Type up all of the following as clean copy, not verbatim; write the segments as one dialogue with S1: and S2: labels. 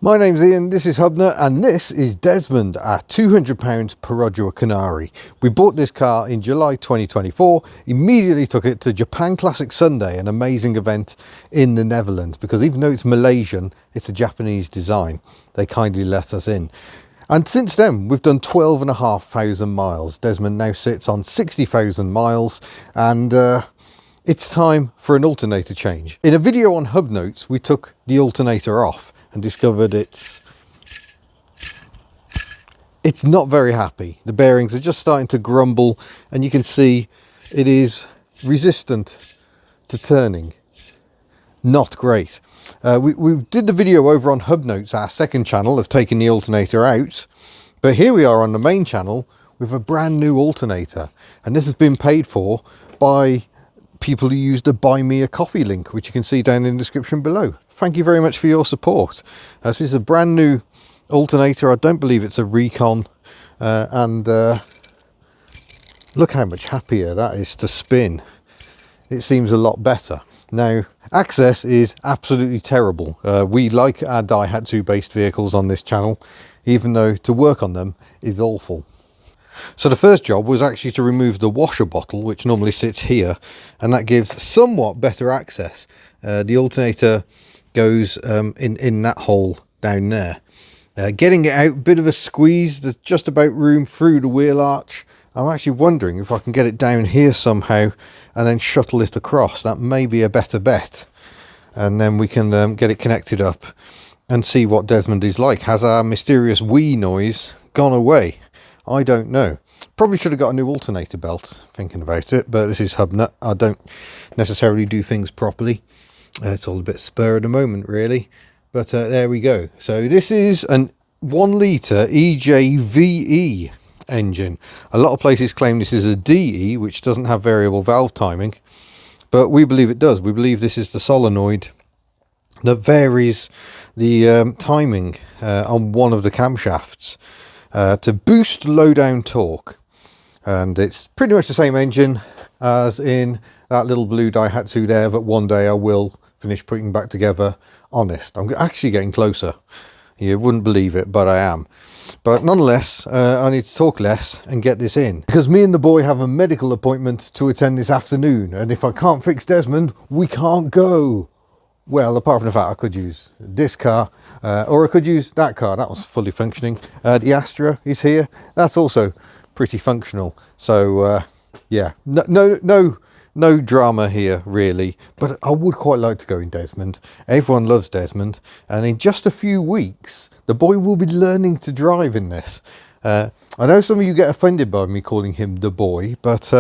S1: My name's Ian, this is Hubner, and this is Desmond, our £200 Perodua Kenari. We bought this car in July 2024, immediately took it to Japan Classic Sunday, an amazing event in the Netherlands, because even though it's Malaysian, it's a Japanese design. They kindly let us in. And since then, we've done 12,500 miles. Desmond now sits on 60,000 miles, and it's time for an alternator change. In a video on Hub Notes, we took the alternator off and discovered it's not very happy. The bearings are just starting to grumble, and you can see it is resistant to turning. Not great. We did the video over on Hub Notes, our second channel, of taking the alternator out, but here we are on the main channel with a brand new alternator, and this has been paid for by people who used the Buy Me a Coffee link, which you can see down in the description below. Thank you very much for your support. This is a brand new alternator. I don't believe it's a recon, and look how much happier that is to spin. It seems a lot better. Now, access is absolutely terrible. We like our Daihatsu based vehicles on this channel, even though to work on them is awful. So the first job was actually to remove the washer bottle, which normally sits here, and that gives somewhat better access. The alternator goes in that hole down there. Getting it out, bit of a squeeze. There's just about room through the wheel arch. I'm actually wondering if I can get it down here somehow and then shuttle it across. That may be a better bet, and then we can get it connected up and see what Desmond is like. Has our mysterious wee noise gone away? I don't know. Probably should have got a new alternator belt, thinking about it, but this is Hubnut. I don't necessarily do things properly. It's all a bit spur at the moment, really. But there we go. So this is an 1 litre EJVE engine. A lot of places claim this is a DE, which doesn't have variable valve timing, but we believe it does. We believe this is the solenoid that varies the timing on one of the camshafts to boost low down torque. And it's pretty much the same engine as in that little blue Daihatsu there that one day I will finish putting back together. Honest, I'm actually getting closer. You wouldn't believe it, but I am. But nonetheless, I need to talk less and get this in, because me and the boy have a medical appointment to attend this afternoon, and if I can't fix Desmond, we can't go. Well, apart from the fact I could use this car, or I could use that car. That was fully functioning. The Astra is here. That's also pretty functional. So yeah, no drama here really. But I would quite like to go in Desmond. Everyone loves Desmond, and in just a few weeks, the boy will be learning to drive in this. I know some of you get offended by me calling him the boy, but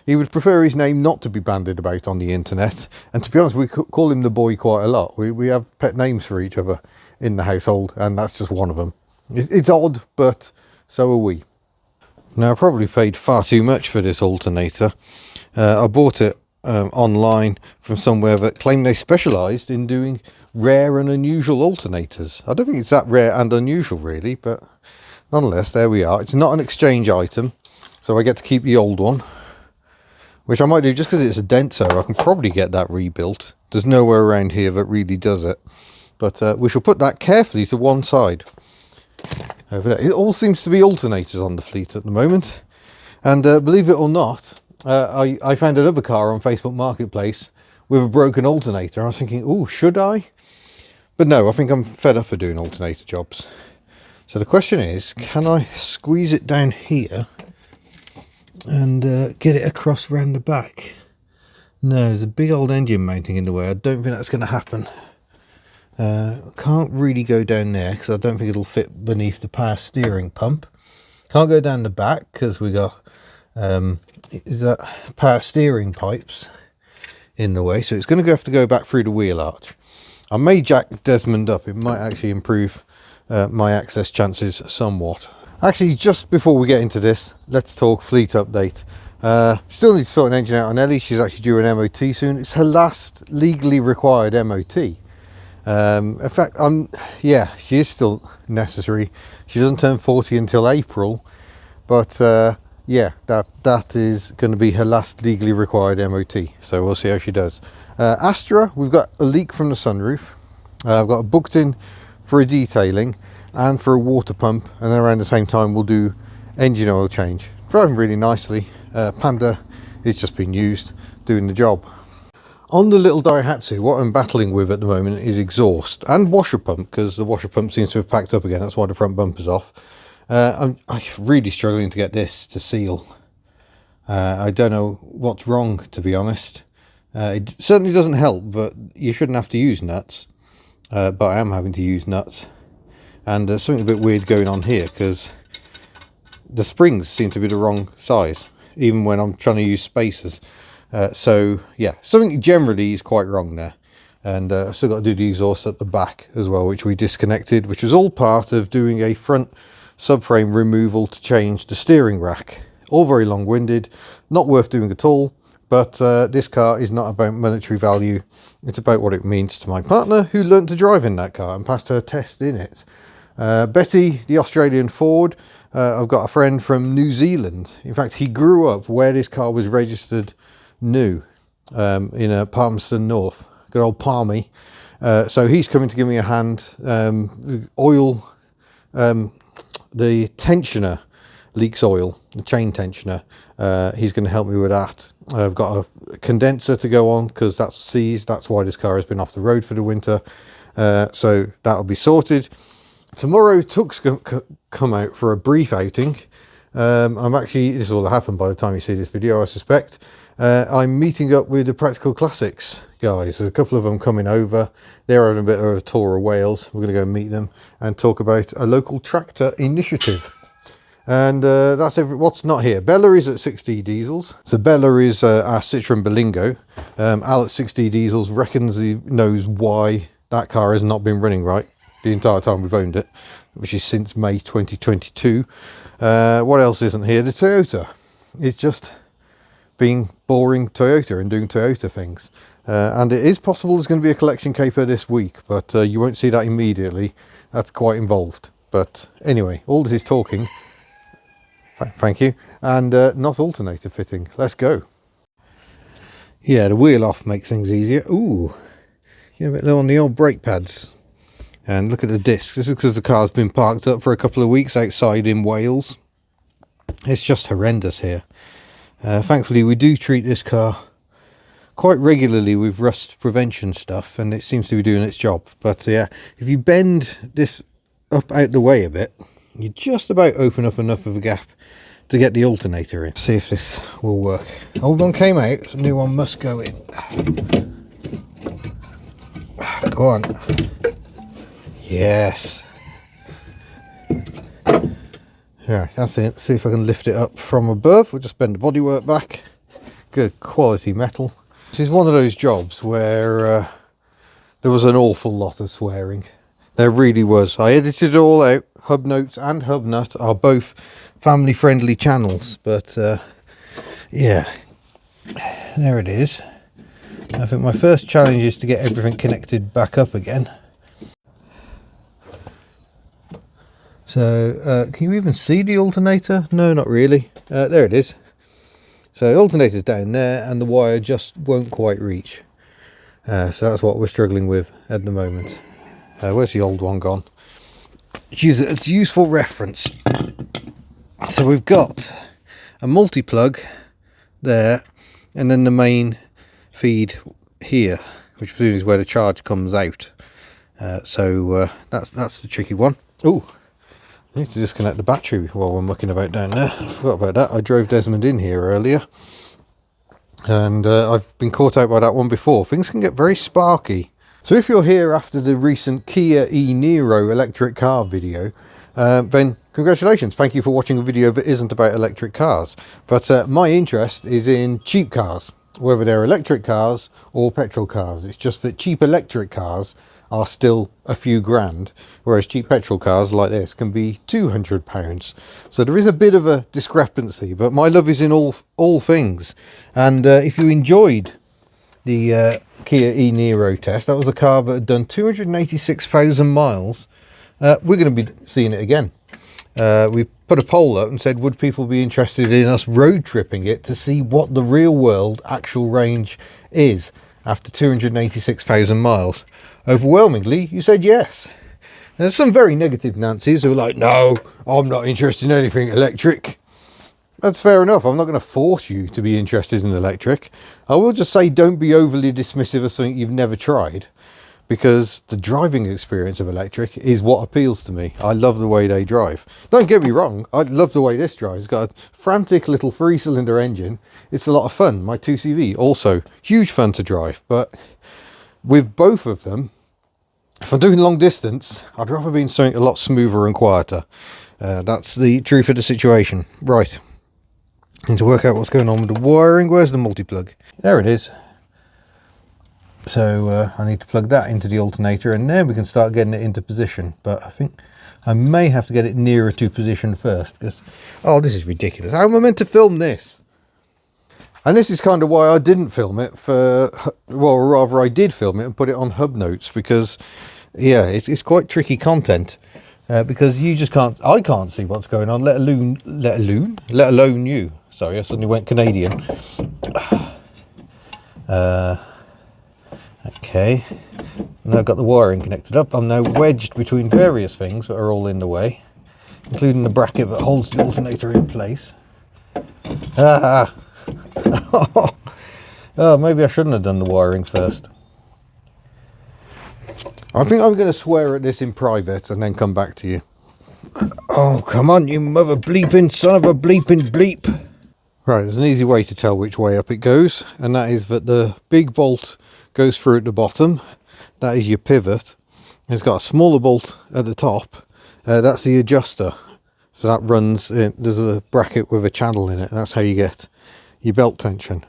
S1: he would prefer his name not to be bandied about on the internet. And to be honest, we call him the boy quite a lot. We have pet names for each other in the household, and that's just one of them. It's odd, but so are we. Now, I probably paid far too much for this alternator. I bought it online from somewhere that claimed they specialised in doing rare and unusual alternators. I don't think it's that rare and unusual really, but nonetheless, there we are. It's not an exchange item, so I get to keep the old one, which I might do just because it's a Denso. I can probably get that rebuilt. There's nowhere around here that really does it. But we shall put that carefully to one side. Over there. It all seems to be alternators on the fleet at the moment. And believe it or not, I found another car on Facebook Marketplace with a broken alternator. I was thinking, oh, should I? But no, I think I'm fed up of doing alternator jobs. So the question is, can I squeeze it down here and get it across round the back? No, there's a big old engine mounting in the way. I don't think that's going to happen. Can't really go down there because I don't think it'll fit beneath the power steering pump. Can't go down the back because we got is that power steering pipes in the way, so it's going to have to go back through the wheel arch. I may jack Desmond up. It might actually improve my access chances somewhat. Actually, just before we get into this, let's talk fleet update. Still need to sort an engine out on Ellie. She's actually due an MOT soon. It's her last legally required MOT. In fact, yeah, she is still necessary. She doesn't turn 40 until April, but yeah, that is going to be her last legally required MOT. So we'll see how she does. Astra, we've got a leak from the sunroof. I've got it booked in for a detailing and for a water pump, and then around the same time we'll do engine oil change. Driving really nicely. Panda is just being used, doing the job. On the little Daihatsu, what I'm battling with at the moment is exhaust and washer pump, because the washer pump seems to have packed up again. That's why the front bumper's off. I'm really struggling to get this to seal. I don't know what's wrong, to be honest. It certainly doesn't help, but you shouldn't have to use nuts. But I am having to use nuts. And there's something a bit weird going on here, because the springs seem to be the wrong size, even when I'm trying to use spacers. So yeah, something generally is quite wrong there. And I've still got to do the exhaust at the back as well, which we disconnected, which was all part of doing a front subframe removal to change the steering rack. All very long-winded, not worth doing at all. But this car is not about monetary value. It's about what it means to my partner, who learnt to drive in that car and passed her test in it. Betty, the Australian Ford, I've got a friend from New Zealand. In fact, he grew up where this car was registered new, in Palmerston North, good old Palmy. So he's coming to give me a hand. Oil, the tensioner leaks oil, the chain tensioner. He's going to help me with that. I've got a condenser to go on because that's seized. That's why this car has been off the road for the winter. So that'll be sorted. Tomorrow Tuck's going to come out for a brief outing. I'm actually, this will happen by the time you see this video, I suspect. I'm meeting up with the Practical Classics guys. There's a couple of them coming over. They're having a bit of a tour of Wales. We're going to go meet them and talk about a local tractor initiative. And that's what's not here. Bella is at 6D diesels. So Bella is our Citroen Berlingo. Al at 6D diesels reckons he knows why that car has not been running right the entire time we've owned it, which is since May 2022. What else isn't here? The Toyota is just being boring Toyota and doing Toyota things. And it is possible there's going to be a collection caper this week, but you won't see that immediately. That's quite involved. But anyway, all this is talking. Thank you. And not alternator fitting. Let's go. Yeah, the wheel off makes things easier. Ooh, a bit low on the old brake pads. And look at the disc. This is because the car's been parked up for a couple of weeks outside in Wales. It's just horrendous here. Thankfully, we do treat this car quite regularly with rust prevention stuff, and it seems to be doing its job. But yeah, if you bend this up out the way a bit, you just about open up enough of a gap to get the alternator in. See if this will work. Old one came out, so new one must go in. Go on. Yes. Right, that's it. See if I can lift it up from above. We'll just bend the bodywork back. Good quality metal. This is one of those jobs where there was an awful lot of swearing. There really was. I edited it all out. Hub Notes and Hub Nut are both family friendly channels, but yeah, there it is. I think my first challenge is to get everything connected back up again. So can you even see the alternator? No, not really. There it is. So the alternator's down there and the wire just won't quite reach. So that's what we're struggling with at the moment. Where's the old one gone? Use it as useful reference. So we've got a multi-plug there, and then the main feed here, which is where the charge comes out. So that's the tricky one. Oh, I need to disconnect the battery while we're mucking about down there. I forgot about that. I drove Desmond in here earlier, and I've been caught out by that one before. Things can get very sparky. So if you're here after the recent Kia e-Niro electric car video, then congratulations. Thank you for watching a video that isn't about electric cars. But my interest is in cheap cars, whether they're electric cars or petrol cars. It's just that cheap electric cars are still a few grand, whereas cheap petrol cars like this can be £200. So there is a bit of a discrepancy, but my love is in all things. And if you enjoyed the Kia e-Niro test, that was a car that had done 286,000 miles. We're going to be seeing it again. We put a poll up and said, would people be interested in us road tripping it to see what the real world actual range is after 286,000 miles? Overwhelmingly, you said yes. There's some very negative Nancy's who are like, no, I'm not interested in anything electric. That's fair enough. I'm not going to force you to be interested in electric. I will just say don't be overly dismissive of something you've never tried, because the driving experience of electric is what appeals to me. I love the way they drive. Don't get me wrong, I love the way this drives. It's got a frantic little 3-cylinder engine. It's a lot of fun. My 2CV, also huge fun to drive. But with both of them, if I'm doing long distance, I'd rather be in something a lot smoother and quieter. That's the truth of the situation. Right. Need to work out what's going on with the wiring. Where's the multi-plug? There it is. So I need to plug that into the alternator, and then we can start getting it into position. But I think I may have to get it nearer to position first, because, oh, this is ridiculous. How am I meant to film this? And this is kind of why I didn't film it for, well, or rather I did film it and put it on hub notes, because, yeah, it's quite tricky content. Because you just can't, I can't see what's going on, let alone you. Sorry, I suddenly went Canadian. Okay, now I've got the wiring connected up. I'm now wedged between various things that are all in the way, including the bracket that holds the alternator in place. Ah! Oh, maybe I shouldn't have done the wiring first. I think I'm going to swear at this in private and then come back to you. Oh, come on, you mother bleeping son of a bleeping bleep. Right, there's an easy way to tell which way up it goes, and that is that the big bolt goes through at the bottom. That is your pivot. It's got a smaller bolt at the top. That's the adjuster. So that runs in, there's a bracket with a channel in it. That's how you get your belt tension.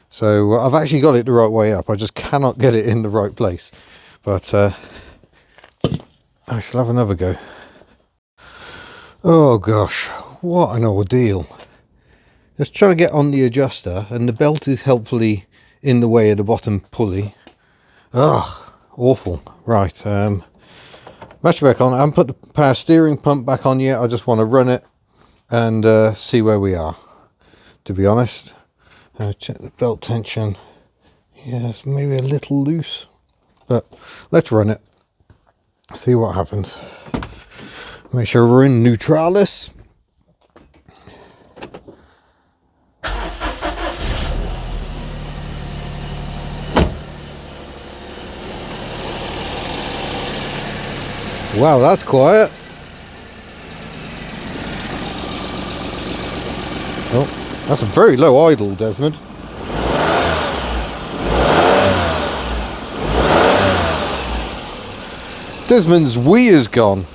S1: So I've actually got it the right way up. I just cannot get it in the right place. But I shall have another go. Oh gosh, what an ordeal. Just trying to get on the adjuster, and the belt is helpfully in the way of the bottom pulley. Ugh, awful. Right, battery back on. I haven't put the power steering pump back on yet. I just want to run it and see where we are, to be honest. Check the belt tension. Yes, maybe a little loose, but let's run it, see what happens. Make sure we're in neutralis. Wow, that's quiet. Oh, that's a very low idle, Desmond. Desmond's wee is gone.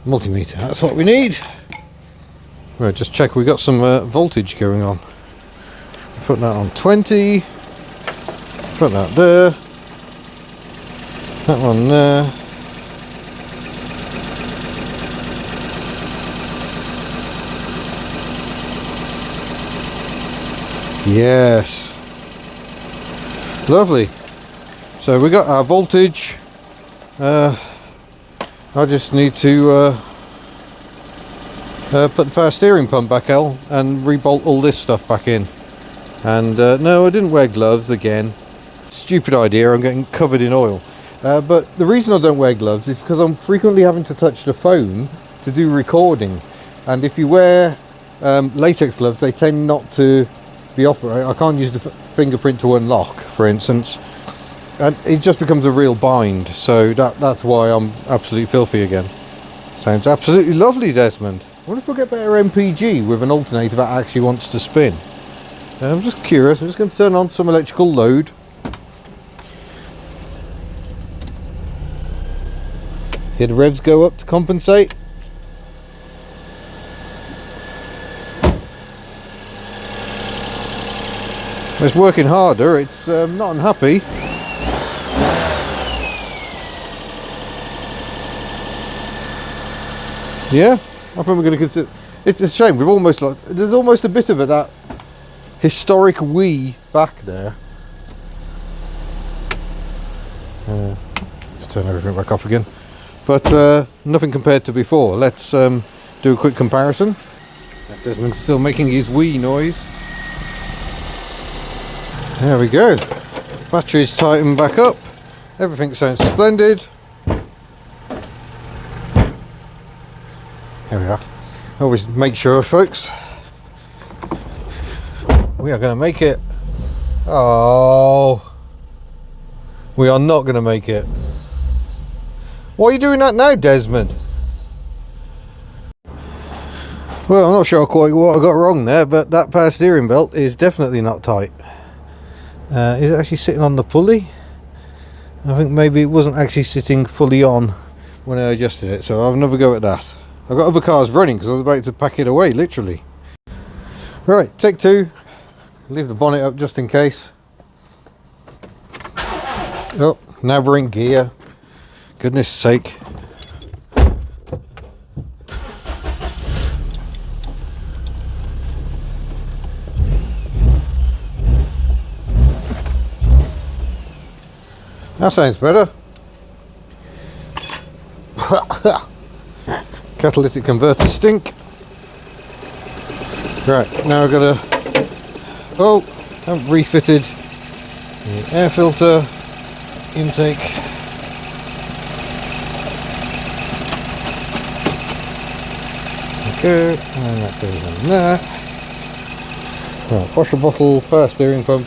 S1: Multimeter, that's what we need. Right, just check we got some voltage going on. Put that on 20, put that there, that one there. Yes, lovely. So we got our voltage. I just need to put the power steering pump back out and rebolt all this stuff back in. And no, I didn't wear gloves again. Stupid idea, I'm getting covered in oil. But the reason I don't wear gloves is because I'm frequently having to touch the phone to do recording. And if you wear latex gloves, they tend not to be operated. I can't use the fingerprint to unlock, for instance. And it just becomes a real bind. So that's why I'm absolutely filthy again. Sounds absolutely lovely, Desmond. What if we get better MPG with an alternator that actually wants to spin? I'm just curious. I'm just going to turn on some electrical load. Hear the revs go up to compensate. It's working harder. It's not unhappy. Yeah, I think we're going to consider. It's a shame. We've almost there's almost a bit of that historic wee back there. Just turn everything back off again. But nothing compared to before. Let's do a quick comparison. Desmond's still making his wee noise. There we go. Batteries tightened back up. Everything sounds splendid. There we are. Always make sure, folks. We are going to make it. Oh, we are not going to make it. Why are you doing that now, Desmond? Well, I'm not sure quite what I got wrong there, but that power steering belt is definitely not tight. Is it actually sitting on the pulley? I think maybe it wasn't actually sitting fully on when I adjusted it, so I'll have another go at that. I've got other cars running because I was about to pack it away, literally. Right, take two. Leave the bonnet up just in case. Oh, now we're in gear. Goodness sake. That sounds better. Catalytic converter stink. Right, now I've got to... Oh, I've refitted the air filter intake. Okay, and that goes on there. Right, washer bottle, power steering pump.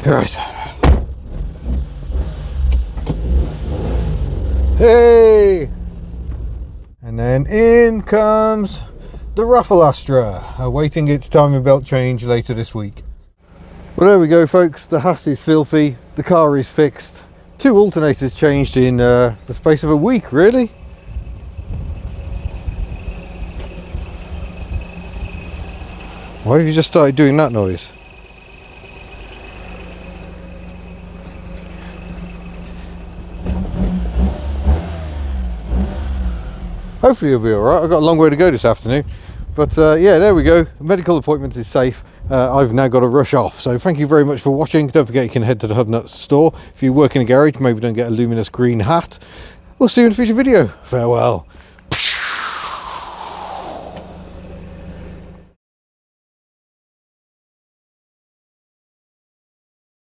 S1: Right. Hey! And then in comes the Ruffle Astra, awaiting its timing belt change later this week. Well, there we go, folks. The hat is filthy, the car is fixed. 2 alternators changed in the space of a week, really. Why have you just started doing that noise? Hopefully you'll be alright. I've got a long way to go this afternoon. But yeah, there we go. Medical appointment is safe. I've now got to rush off. So thank you very much for watching. Don't forget you can head to the Hubnut store. If you work in a garage, maybe don't get a luminous green hat. We'll see you in a future video. Farewell.